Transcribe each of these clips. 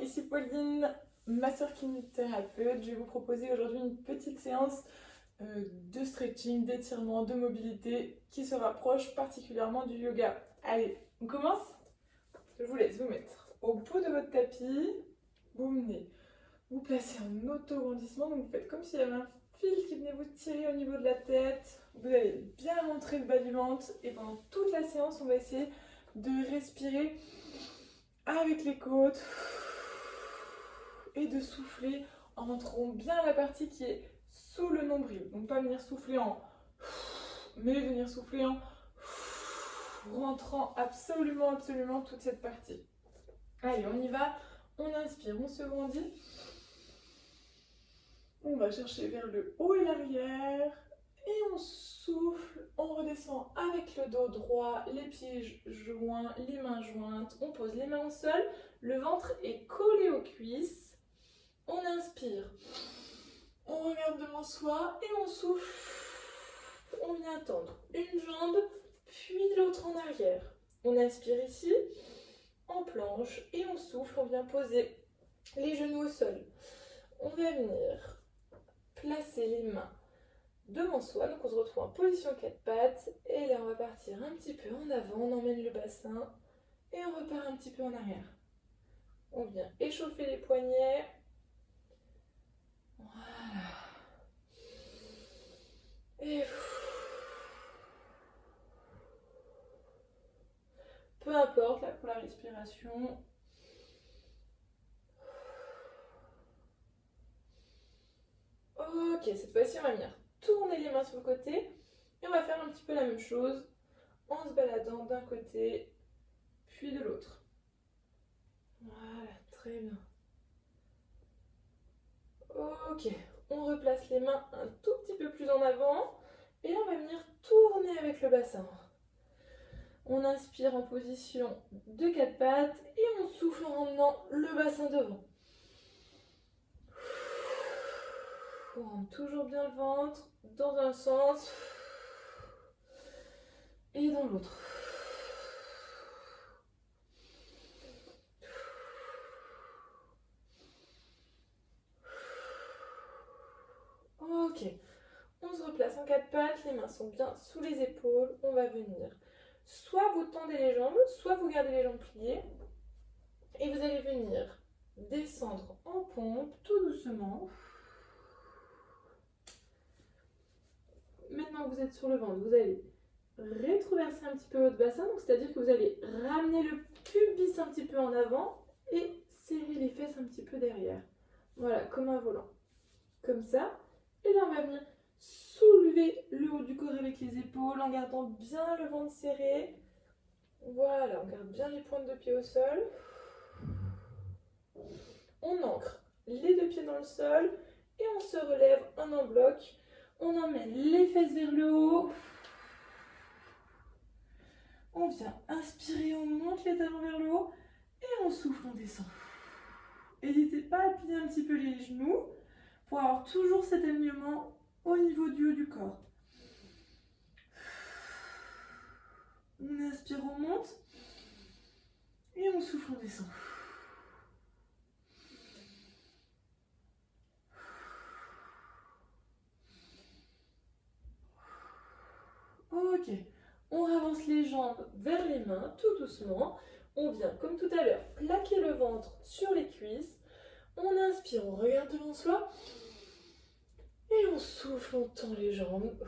ici Pauline, masseur kinésithérapeute. Je vais vous proposer aujourd'hui une petite séance de stretching, d'étirement, de mobilité qui se rapproche particulièrement du yoga. Allez, on commence? Je vous laisse vous mettre au bout de votre tapis. Vous venez vous placer en auto-grandissement. Donc vous faites comme s'il y avait un fil qui venait vous tirer au niveau de la tête. Vous allez bien rentrer le bas du ventre. Et pendant toute la séance, on va essayer de respirer avec les côtes et de souffler en rentrant bien la partie qui est sous le nombril. Donc pas venir souffler en mais venir souffler en rentrant absolument toute cette partie. Allez, on y va. On inspire, on se grandit. On va chercher vers le haut et l'arrière. Et on souffle, on redescend avec le dos droit, les pieds joints, les mains jointes. On pose les mains au sol, le ventre est collé aux cuisses. On inspire, on regarde devant soi et on souffle. On vient tendre une jambe, puis l'autre en arrière. On inspire ici, en planche, et on souffle, on vient poser les genoux au sol. On va venir placer les mains devant soi, donc on se retrouve en position 4 pattes, et là on va partir un petit peu en avant, on emmène le bassin, et on repart un petit peu en arrière. On vient échauffer les poignets. Voilà. Et peu importe là pour la respiration. Ok, cette fois-ci on va venir tourner les mains sur le côté et on va faire un petit peu la même chose en se baladant d'un côté puis de l'autre. Voilà, très bien. Ok, on replace les mains un tout petit peu plus en avant et là on va venir tourner avec le bassin. On inspire en position de 4 pattes et on souffle en ramenant le bassin devant. On rentre toujours bien le ventre dans un sens et dans l'autre. Ok, on se replace en 4 pattes, les mains sont bien sous les épaules. On va venir, soit vous tendez les jambes, soit vous gardez les jambes pliées. Et vous allez venir descendre en pompe tout doucement. Maintenant que vous êtes sur le ventre, vous allez rétroverser un petit peu votre bassin, donc c'est-à-dire que vous allez ramener le pubis un petit peu en avant et serrer les fesses un petit peu derrière. Voilà, comme un volant. Comme ça. Et là, on va venir soulever le haut du corps avec les épaules en gardant bien le ventre serré. Voilà, on garde bien les pointes de pied au sol. On ancre les deux pieds dans le sol et on se relève en bloc. On emmène les fesses vers le haut. On vient inspirer, on monte les talons vers le haut et on souffle, on descend. N'hésitez pas à plier un petit peu les genoux pour avoir toujours cet alignement au niveau du haut du corps. On inspire, on monte et on souffle, on descend. Ok, on avance les jambes vers les mains tout doucement. On vient, comme tout à l'heure, plaquer le ventre sur les cuisses. On inspire, on regarde devant soi. Et on souffle, on tend les jambes.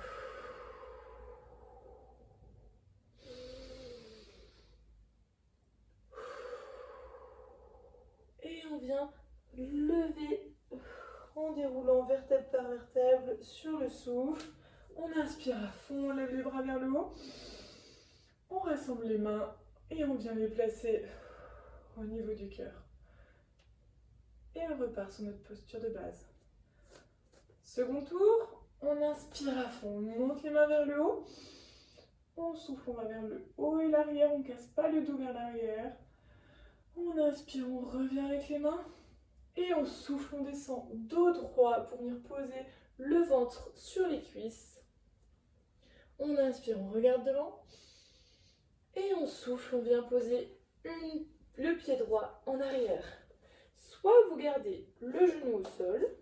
Et on vient lever en déroulant vertèbre par vertèbre sur le souffle. On inspire à fond, on lève les bras vers le haut. On rassemble les mains et on vient les placer au niveau du cœur. Et on repart sur notre posture de base. Second tour, on inspire à fond, on monte les mains vers le haut. On souffle, on va vers le haut et l'arrière, on ne casse pas le dos vers l'arrière. On inspire, on revient avec les mains. Et on souffle, on descend dos droit pour venir poser le ventre sur les cuisses. On inspire, on regarde devant. Et on souffle, on vient poser le pied droit en arrière. Soit vous gardez le genou au sol,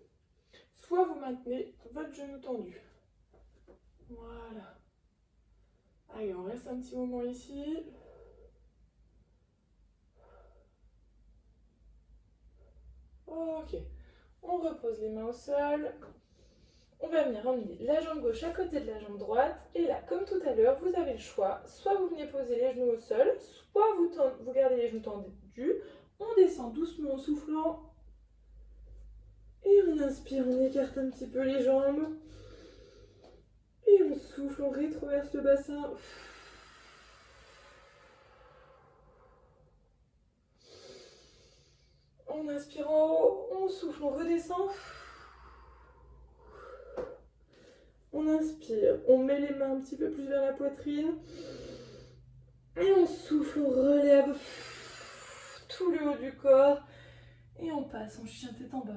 soit vous maintenez votre genou tendu. Voilà. Allez, on reste un petit moment ici. Ok. On repose les mains au sol. On va venir emmener la jambe gauche à côté de la jambe droite. Et là, comme tout à l'heure, vous avez le choix. Soit vous venez poser les genoux au sol, soit vous gardez les genoux tendus. On descend doucement en soufflant. Et on inspire, on écarte un petit peu les jambes. Et on souffle, on rétroverse le bassin. On inspire en haut, on souffle, on redescend. On inspire, on met les mains un petit peu plus vers la poitrine. Et on souffle, on relève tout le haut du corps. Et on passe en chien tête en bas.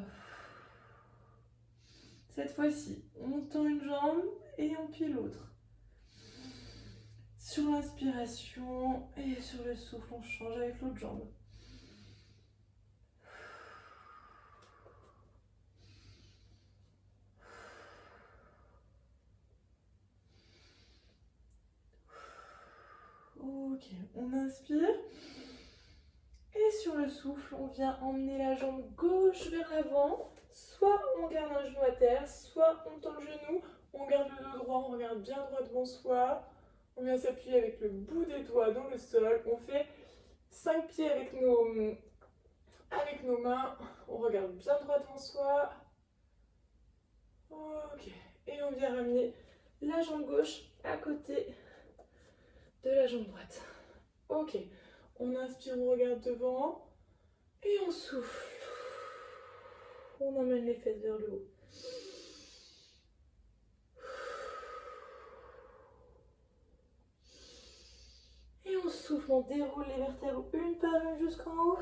Cette fois-ci, on tend une jambe et on plie l'autre. Sur l'inspiration et sur le souffle, on change avec l'autre jambe. Ok, on inspire. Et sur le souffle, on vient emmener la jambe gauche vers l'avant. Soit on garde un genou à terre, soit on tend le genou, on garde le dos droit, on regarde bien droit devant soi. On vient s'appuyer avec le bout des doigts dans le sol. On fait 5 pieds avec nos mains. On regarde bien droit devant soi. Ok. Et on vient ramener la jambe gauche à côté de la jambe droite. Ok. On inspire, on regarde devant. Et on souffle. On emmène les fesses vers le haut. Et on souffle, on déroule les vertèbres une par une jusqu'en haut.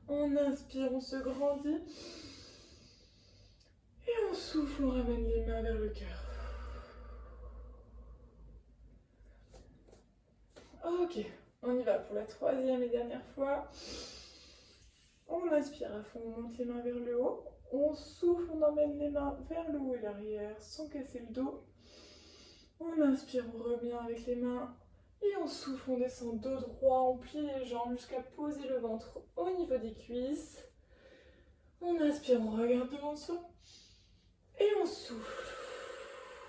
On inspire, on se grandit. Et on souffle, on ramène les mains vers le cœur. Ok, on y va pour la troisième et dernière fois. On inspire à fond, on monte les mains vers le haut. On souffle, on emmène les mains vers le haut et l'arrière sans casser le dos. On inspire, on revient avec les mains. Et on souffle, on descend dos droit, on plie les jambes jusqu'à poser le ventre au niveau des cuisses. On inspire, on regarde devant soi. Et on souffle.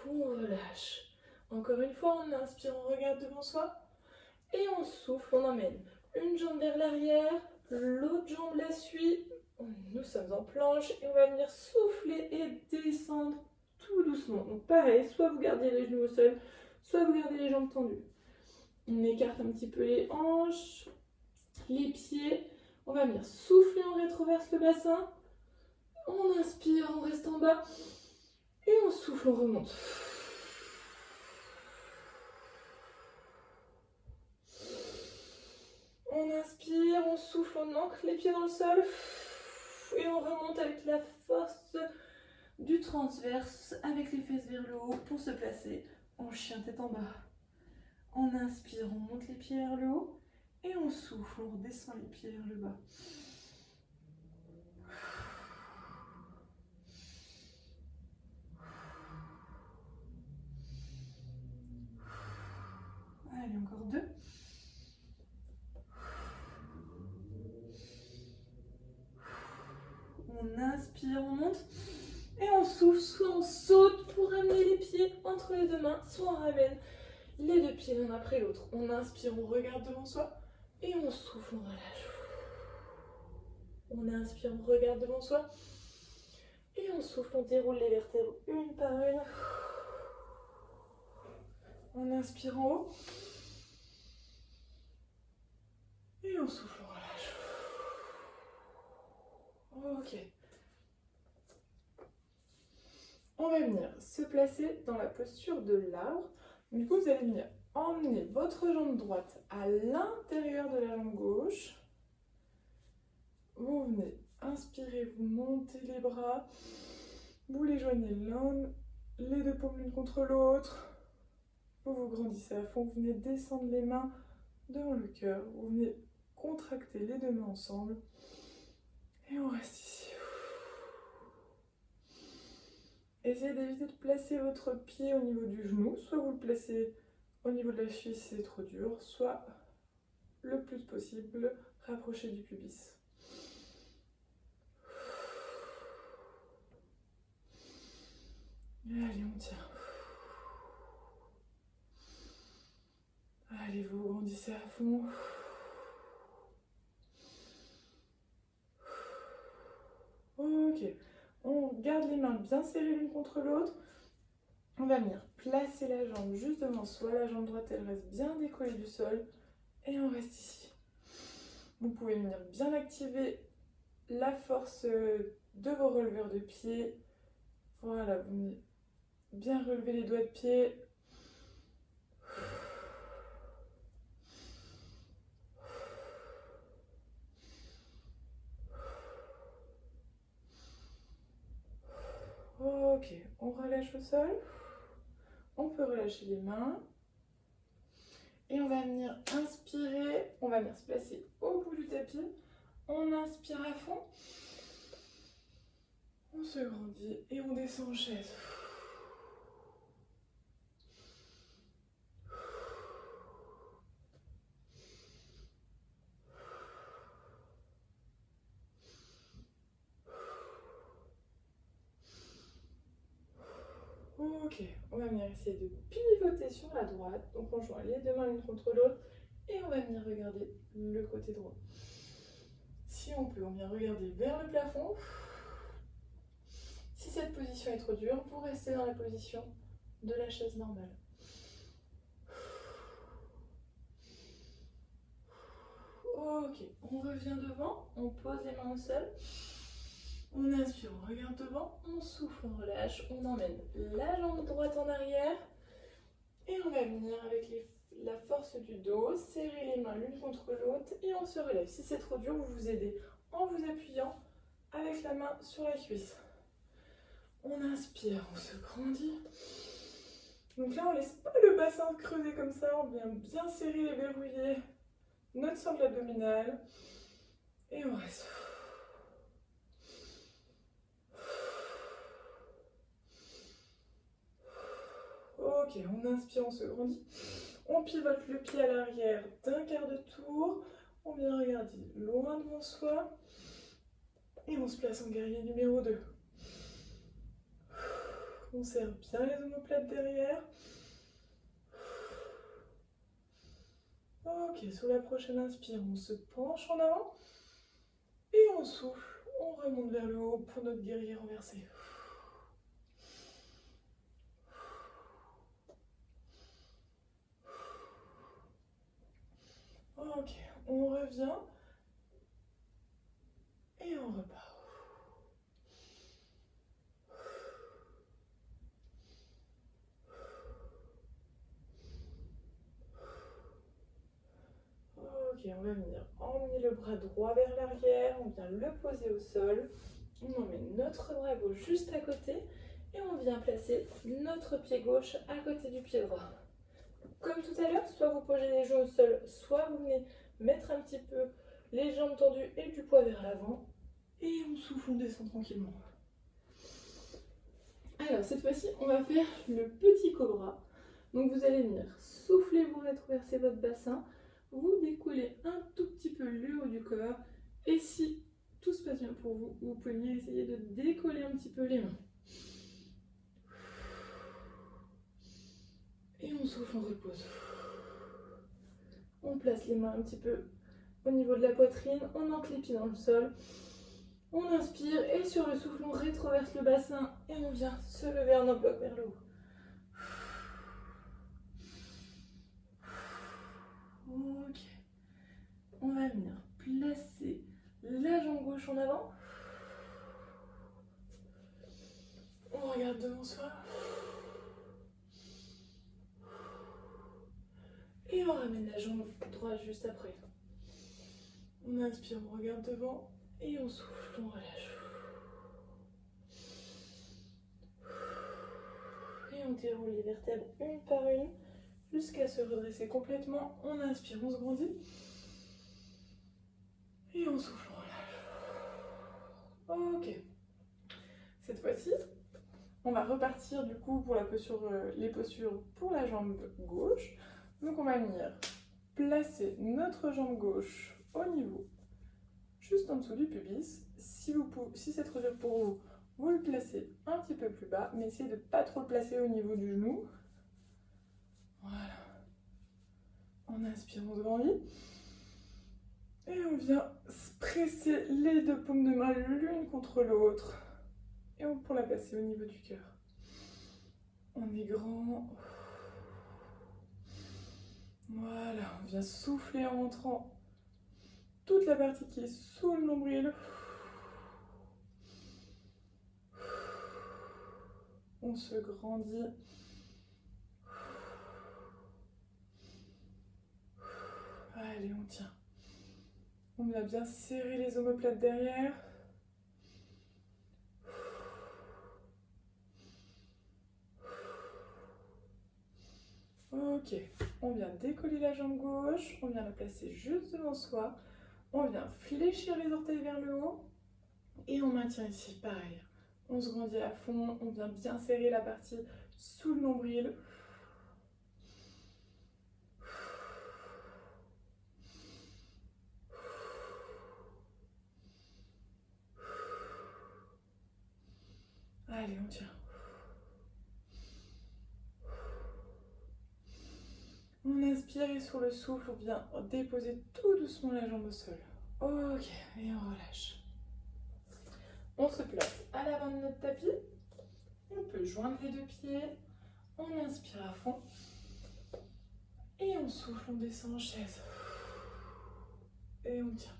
On relâche. Encore une fois, on inspire, on regarde devant soi. Et on souffle, on emmène une jambe vers l'arrière, l'autre jambe la suit. Nous sommes en planche et on va venir souffler et descendre tout doucement. Donc pareil, soit vous gardez les genoux au sol, soit vous gardez les jambes tendues. On écarte un petit peu les hanches, les pieds. On va venir souffler, on rétroverse le bassin. On inspire, on reste en bas. Et on souffle, on remonte. On inspire, on souffle, on ancre les pieds dans le sol. Et on remonte avec la force du transverse, avec les fesses vers le haut pour se placer en chien tête en bas. On inspire, on monte les pieds vers le haut. Et on souffle, on redescend les pieds vers le bas. Allez, encore 2. On inspire, on monte. Et on souffle, soit on saute pour ramener les pieds entre les deux mains, soit on ramène les deux pieds l'un après l'autre. On inspire, on regarde devant soi. Et on souffle, on relâche. On inspire, on regarde devant soi. Et on souffle, on déroule les vertèbres une par une. On inspire en haut. Et on souffle, on relâche. Ok. On va venir se placer dans la posture de l'arbre. Du coup, vous allez venir emmener votre jambe droite à l'intérieur de la jambe gauche. Vous venez inspirer, vous montez les bras. Vous les joignez les deux paumes l'une contre l'autre. Vous vous grandissez à fond, vous venez descendre les mains devant le cœur. Vous venez contracter les deux mains ensemble. Et on reste ici. Essayez d'éviter de placer votre pied au niveau du genou. Soit vous le placez au niveau de la cheville si c'est trop dur, soit le plus possible rapproché du pubis. Allez, on tient. Allez, vous grandissez à fond. Ok, on garde les mains bien serrées l'une contre l'autre. On va venir placer la jambe juste devant soi. La jambe droite, elle reste bien décollée du sol. Et on reste ici. Vous pouvez venir bien activer la force de vos releveurs de pied. Voilà, vous venez bien relever les doigts de pied. Ok, on relâche au sol. On peut relâcher les mains. Et on va venir inspirer. On va venir se placer au bout du tapis. On inspire à fond. On se grandit et on descend en chaise. Ok, on va venir essayer de pivoter sur la droite. Donc on joint les deux mains l'une contre l'autre et on va venir regarder le côté droit. Si on peut, on vient regarder vers le plafond. Si cette position est trop dure, vous restez dans la position de la chaise normale. Ok, on revient devant, on pose les mains au sol. On inspire, on regarde devant, on souffle, on relâche, on emmène la jambe droite en arrière. Et on va venir avec la force du dos, serrer les mains l'une contre l'autre et on se relève. Si c'est trop dur, vous vous aidez en vous appuyant avec la main sur la cuisse. On inspire, on se grandit. Donc là, on ne laisse pas le bassin creuser comme ça, on vient bien serrer et verrouiller notre sangle abdominale. Et on reste. Ok, on inspire, on se grandit. On pivote le pied à l'arrière d'un quart de tour. On vient regarder loin devant soi. Et on se place en guerrier numéro 2. On serre bien les omoplates derrière. Ok, sur la prochaine inspire, on se penche en avant. Et on souffle, on remonte vers le haut pour notre guerrier renversé. Ok, on revient. Et on repart. Ok, on va venir emmener le bras droit vers l'arrière, on vient le poser au sol, on emmène notre bras gauche juste à côté et on vient placer notre pied gauche à côté du pied droit. Comme tout à l'heure, soit vous posez les genoux au sol, soit vous venez mettre un petit peu les jambes tendues et du poids vers l'avant et on souffle, on descend tranquillement. Alors cette fois-ci, on va faire le petit cobra. Donc vous allez venir souffler, vous rétroverser votre bassin. Vous décollez un tout petit peu le haut du corps. Et si tout se passe bien pour vous, vous pouvez venir essayer de décoller un petit peu les mains. Et on souffle, on repose. On place les mains un petit peu au niveau de la poitrine. On ancre les pieds dans le sol. On inspire et sur le souffle, on rétroverse le bassin. Et on vient se lever en un bloc vers le haut. Ok. On va venir placer la jambe gauche en avant. On regarde devant soi. Et on ramène la jambe droite juste après. On inspire, on regarde devant. Et on souffle, on relâche. Et on déroule les vertèbres une par une jusqu'à se redresser complètement. On inspire, on se grandit. on souffle, on relâche. Ok. Cette fois-ci, on va repartir du coup pour la posture, les postures pour la jambe gauche. Donc on va venir placer notre jambe gauche au niveau, juste en dessous du pubis. Si c'est trop dur pour vous, vous le placez un petit peu plus bas, mais essayez de ne pas trop le placer au niveau du genou. Voilà. On inspire, on se grandit. Et on vient presser les deux paumes de main l'une contre l'autre. Et pour la placer au niveau du cœur. On est grand. Voilà, on vient souffler en rentrant toute la partie qui est sous le nombril. On se grandit. Allez, on tient. On vient bien serrer les omoplates derrière. Ok, on vient décoller la jambe gauche, on vient la placer juste devant soi, on vient fléchir les orteils vers le haut et on maintient ici, pareil. On se grandit à fond, on vient bien serrer la partie sous le nombril. Allez, on tient. On inspire et sur le souffle, on vient déposer tout doucement la jambe au sol. Ok, et on relâche. On se place à l'avant de notre tapis. On peut joindre les deux pieds. On inspire à fond. Et on souffle, on descend en chaise. Et on tient.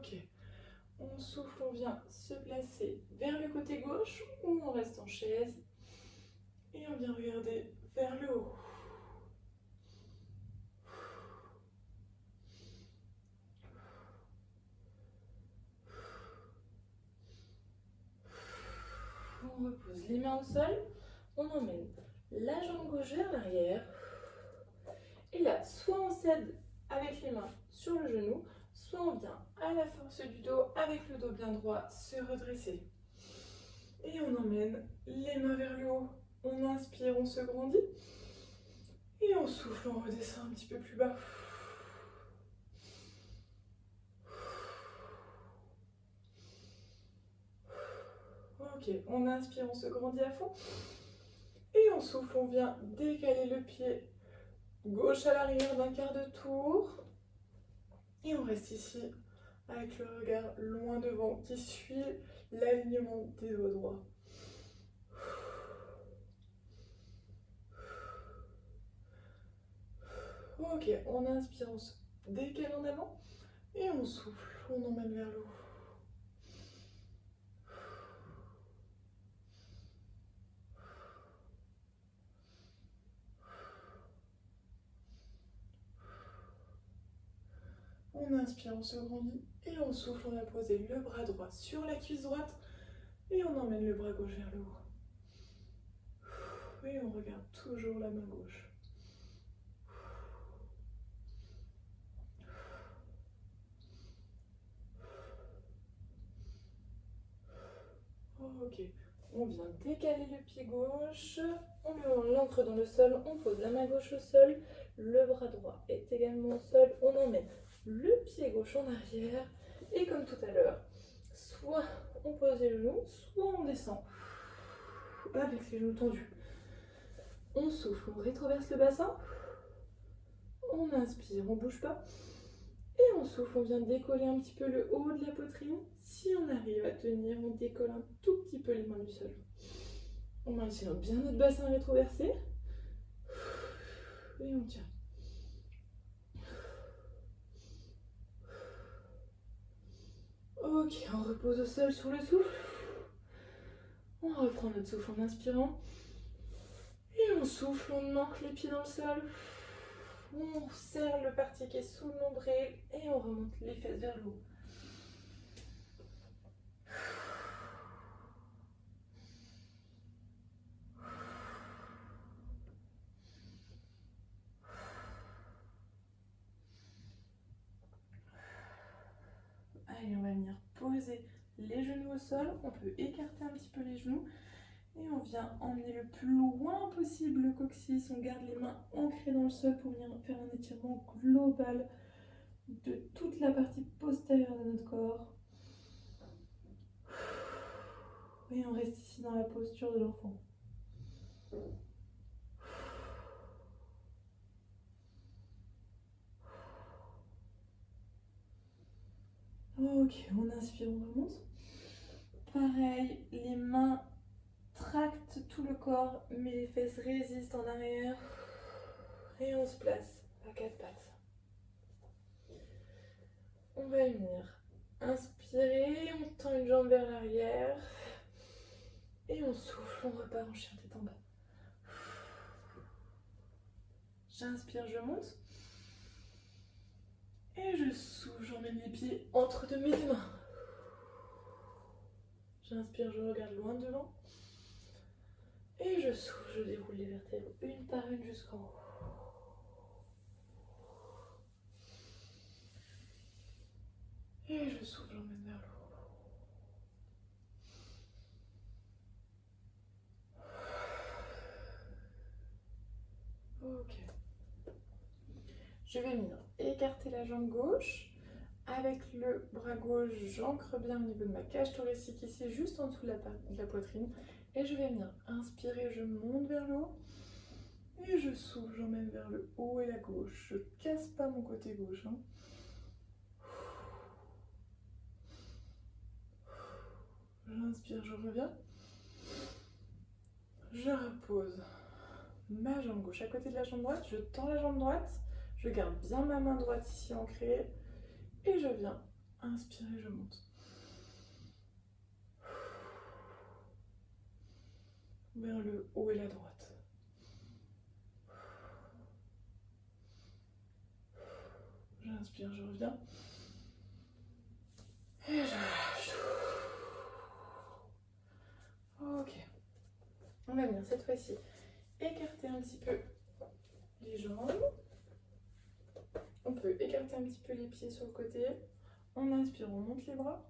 Ok. On souffle, on vient se placer vers le côté gauche ou on reste en chaise. Et on vient regarder vers le haut. On repose les mains au sol. On emmène la jambe gauche vers l'arrière. Et là, soit on cède avec les mains sur le genou, soit on vient à la force du dos, avec le dos bien droit, se redresser. Et on emmène les mains vers le haut. On inspire, on se grandit. Et on souffle, on redescend un petit peu plus bas. Ok, on inspire, on se grandit à fond. Et on souffle, on vient décaler le pied gauche à l'arrière d'un quart de tour. Et on reste ici avec le regard loin devant qui suit l'alignement des doigts droits. Ok, on inspire, on se décale en avant. Et on souffle, on emmène vers le haut. On inspire, on se grandit et on souffle, on a posé le bras droit sur la cuisse droite et on emmène le bras gauche vers le haut. Et on regarde toujours la main gauche. Ok, on vient décaler le pied gauche, on l'ancre dans le sol, on pose la main gauche au sol, le bras droit est également au sol, on emmène le pied gauche en arrière et comme tout à l'heure, soit on pose les genoux, soit on descend avec les genoux tendus. On souffle, on rétroverse le bassin, on inspire, on ne bouge pas. Et on souffle, on vient décoller un petit peu le haut de la poitrine. Si on arrive à tenir, on décolle un tout petit peu les mains du sol. On maintient bien notre bassin rétroversé. Et on tient. Ok, on repose au sol sur le souffle. On reprend notre souffle en inspirant. Et on souffle, on ancre les pieds dans le sol. On serre le parti qui est sous le nombril et on remonte les fesses vers le haut. Allez, on va venir poser les genoux au sol. On peut écarter un petit peu les genoux. Et on vient emmener le plus loin possible le coccyx. On garde les mains ancrées dans le sol pour venir faire un étirement global de toute la partie postérieure de notre corps. Et on reste ici dans la posture de l'enfant. Ok, on inspire, on remonte. Pareil, les mains tractent tout le corps, mais les fesses résistent en arrière. Et on se place à quatre pattes. On va venir inspirer, on tend une jambe vers l'arrière. Et on souffle, on repart en chien tête en bas. J'inspire, je monte. Et je souffle, j'emmène les pieds entre mes deux mains. J'inspire, je regarde loin devant. Et je souffle, je déroule les vertèbres une par une jusqu'en haut. Et je souffle, j'emmène vers le haut. Ok. Je vais venir écarter la jambe gauche. Avec le bras gauche, j'ancre bien au niveau de ma cage thoracique ici, juste en dessous de la poitrine. Et je vais venir inspirer, je monte vers le haut. Et je souffle, j'emmène vers le haut et la gauche. Je ne casse pas mon côté gauche. J'inspire, je reviens. Je repose ma jambe gauche à côté de la jambe droite. Je tends la jambe droite. Je garde bien ma main droite ici ancrée. Et je viens inspirer, je monte. Vers le haut et la droite. J'inspire, je reviens. Et je lâche. Ok. On va venir cette fois-ci écarter un petit peu les jambes. On peut écarter un petit peu les pieds sur le côté. On inspire, on monte les bras.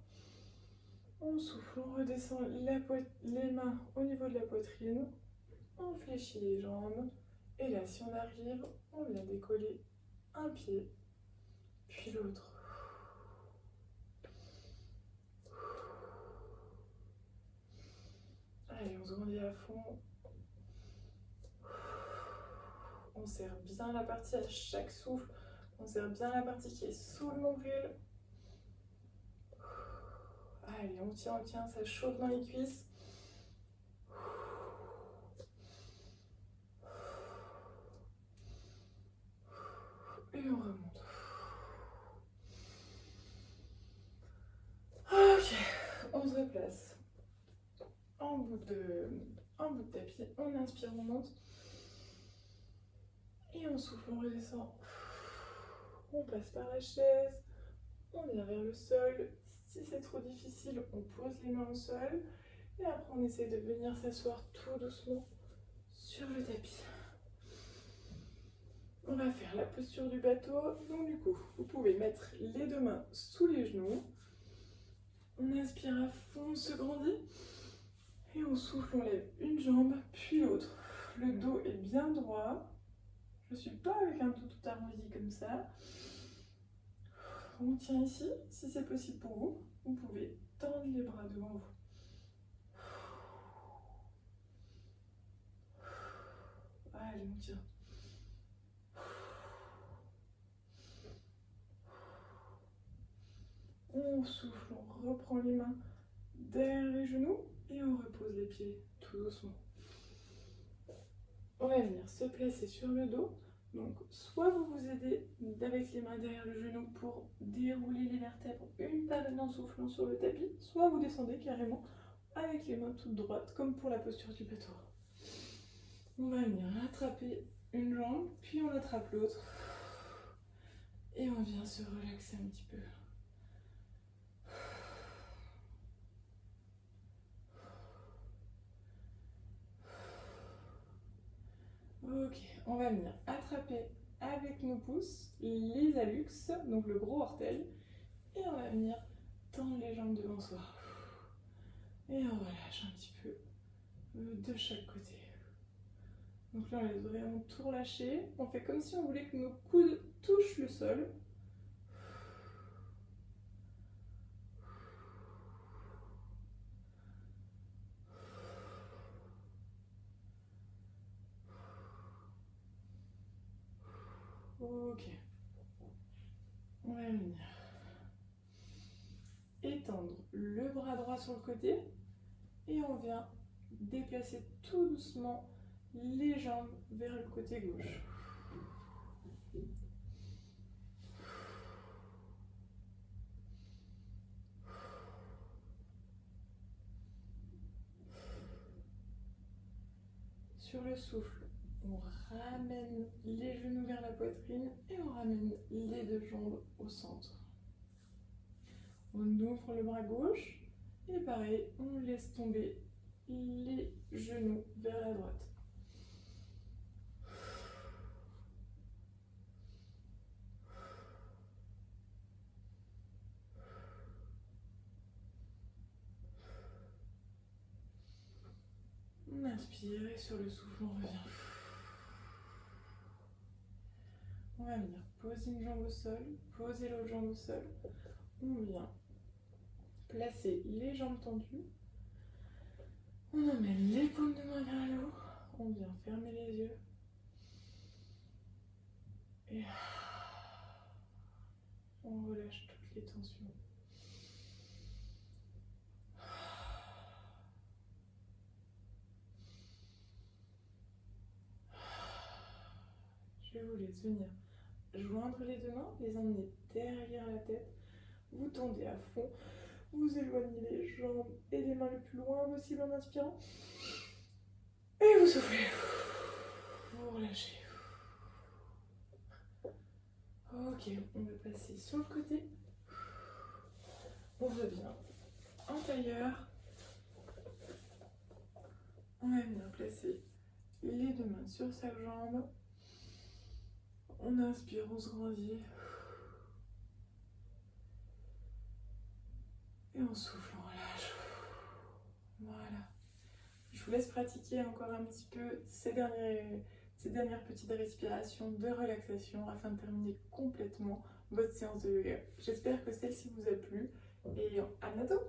On souffle, on redescend les mains au niveau de la poitrine. On fléchit les jambes. Et là, si on arrive, on vient décoller un pied, puis l'autre. Allez, on se grandit à fond. On serre bien la partie à chaque souffle. On serre bien la partie qui est sous le nombril. Allez, on tient, ça chauffe dans les cuisses. Et on remonte. Ok, on se replace en bout de tapis. On inspire, on monte. Et on souffle, on redescend. On passe par la chaise. On vient vers le sol. Si c'est trop difficile, on pose les mains au sol. Et après, on essaie de venir s'asseoir tout doucement sur le tapis. On va faire la posture du bateau. Donc du coup, vous pouvez mettre les deux mains sous les genoux. On inspire à fond, on se grandit. Et on souffle, on lève une jambe, puis l'autre. Le dos est bien droit. Je ne suis pas avec un tout arrondi comme ça. On tient ici. Si c'est possible pour vous, vous pouvez tendre les bras devant vous. Allez, on tient. On souffle, on reprend les mains derrière les genoux et on repose les pieds tout doucement. On va venir se placer sur le dos. Donc, soit vous vous aidez avec les mains derrière le genou pour dérouler les vertèbres une par une en soufflant sur le tapis, soit vous descendez carrément avec les mains toutes droites, comme pour la posture du bateau. On va venir attraper une jambe, puis on attrape l'autre. Et on vient se relaxer un petit peu. Ok, on va venir attraper avec nos pouces les hallux, donc le gros orteil, et on va venir tendre les jambes devant soi. Et on relâche un petit peu de chaque côté. Donc là, on laisse vraiment tout relâcher. On fait comme si on voulait que nos coudes touchent le sol. Ok. On va venir étendre le bras droit sur le côté et on vient déplacer tout doucement les jambes vers le côté gauche. Sur le souffle, on ramène les genoux vers la poitrine et on ramène les deux jambes au centre. On ouvre le bras gauche et pareil, on laisse tomber les genoux vers la droite. On inspire et sur le souffle, on revient. On va venir poser une jambe au sol, poser l'autre jambe au sol. On vient placer les jambes tendues. On emmène les paumes de main vers le haut. On vient fermer les yeux. Et on relâche toutes les tensions. Je vous laisse venir joindre les deux mains, les emmener derrière la tête. Vous tendez à fond. Vous éloignez les jambes et les mains le plus loin possible en inspirant. Et vous soufflez. Vous relâchez. Ok, on va passer sur le côté. On revient en tailleur. On va venir placer les deux mains sur chaque jambe. On inspire, on se grandit. Et on souffle, on relâche. Voilà. Je vous laisse pratiquer encore un petit peu ces dernières petites respirations de relaxation afin de terminer complètement votre séance de yoga. J'espère que celle-ci vous a plu et à bientôt.